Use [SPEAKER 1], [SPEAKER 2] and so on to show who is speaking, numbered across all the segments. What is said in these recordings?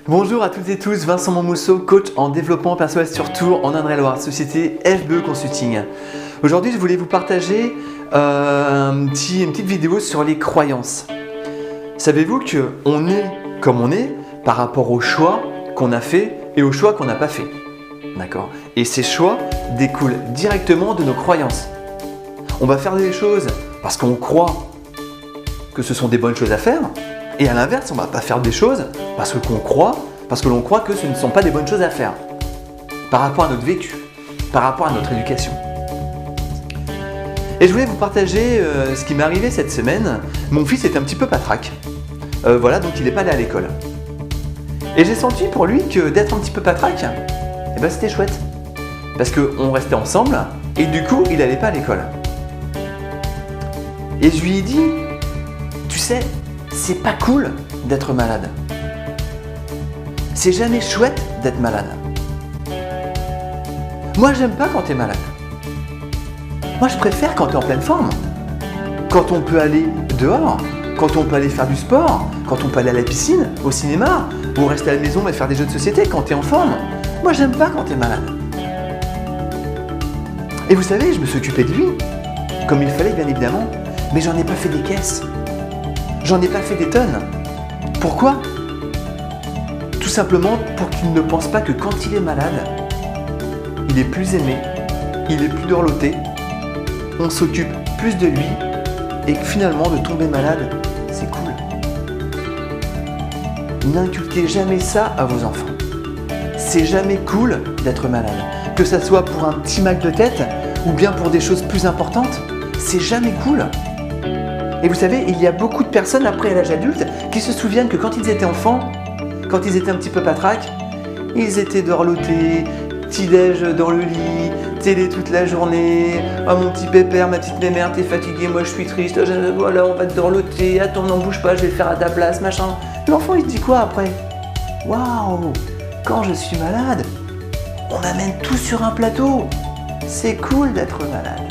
[SPEAKER 1] Bonjour à toutes et tous, Vincent Montmousseau, coach en développement personnel sur Tours en Indre-et-Loire, société FBE Consulting. Aujourd'hui, je voulais vous partager une petite vidéo sur les croyances. Savez-vous qu'on est comme on est par rapport aux choix qu'on a fait et aux choix qu'on n'a pas fait. D'accord ? Et ces choix découlent directement de nos croyances. On va faire des choses parce qu'on croit que ce sont des bonnes choses à faire. Et à l'inverse, on ne va pas faire des choses parce que l'on croit que ce ne sont pas des bonnes choses à faire. Par rapport à notre vécu, par rapport à notre éducation. Et je voulais vous partager ce qui m'est arrivé cette semaine. Mon fils est un petit peu patraque. Donc il n'est pas allé à l'école. Et j'ai senti pour lui que d'être un petit peu patraque, c'était chouette. Parce qu'on restait ensemble et du coup, il n'allait pas à l'école. Et je lui ai dit, tu sais, c'est pas cool d'être malade. C'est jamais chouette d'être malade. Moi, j'aime pas quand t'es malade. Moi, je préfère quand t'es en pleine forme. Quand on peut aller dehors, quand on peut aller faire du sport, quand on peut aller à la piscine, au cinéma, ou rester à la maison et faire des jeux de société quand t'es en forme. Moi, j'aime pas quand t'es malade. Et vous savez, je me suis occupé de lui, comme il fallait bien évidemment, mais j'en ai pas fait des caisses. J'en ai pas fait des tonnes. Pourquoi ? Tout simplement pour qu'il ne pense pas que quand il est malade, il est plus aimé, il est plus dorloté, on s'occupe plus de lui et que finalement de tomber malade, c'est cool. N'inculquez jamais ça à vos enfants. C'est jamais cool d'être malade. Que ça soit pour un petit mal de tête ou bien pour des choses plus importantes, c'est jamais cool. Et vous savez, il y a beaucoup de personnes après l'âge adulte qui se souviennent que quand ils étaient enfants, quand ils étaient un petit peu patraques, ils étaient dorlotés, petit-déj dans le lit, télé toute la journée, « Oh mon petit pépère, ma petite mémère, t'es fatigué, moi je suis triste, voilà, on va te dorloter, attends, n'en bouge pas, je vais le faire à ta place, machin. » L'enfant il se dit quoi après ? « Waouh, quand je suis malade, on m'amène tout sur un plateau, c'est cool d'être malade. »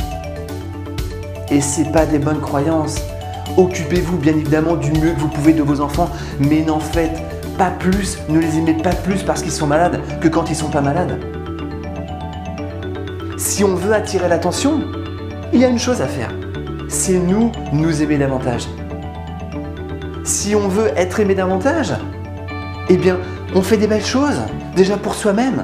[SPEAKER 1] Et c'est pas des bonnes croyances. Occupez-vous bien évidemment du mieux que vous pouvez de vos enfants, mais n'en faites pas plus, ne les aimez pas plus parce qu'ils sont malades que quand ils sont pas malades. Si on veut attirer l'attention, il y a une chose à faire, c'est nous aimer davantage. Si on veut être aimé davantage, on fait des belles choses, déjà pour soi-même,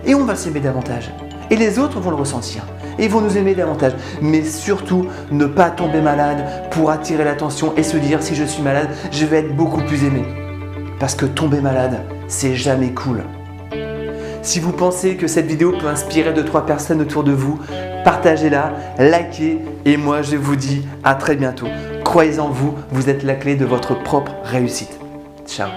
[SPEAKER 1] et on va s'aimer davantage. Et les autres vont le ressentir. Et ils vont nous aimer davantage. Mais surtout, ne pas tomber malade pour attirer l'attention et se dire si je suis malade, je vais être beaucoup plus aimé. Parce que tomber malade, c'est jamais cool. Si vous pensez que cette vidéo peut inspirer 2-3 personnes autour de vous, partagez-la, likez et moi je vous dis à très bientôt. Croyez en vous, vous êtes la clé de votre propre réussite. Ciao.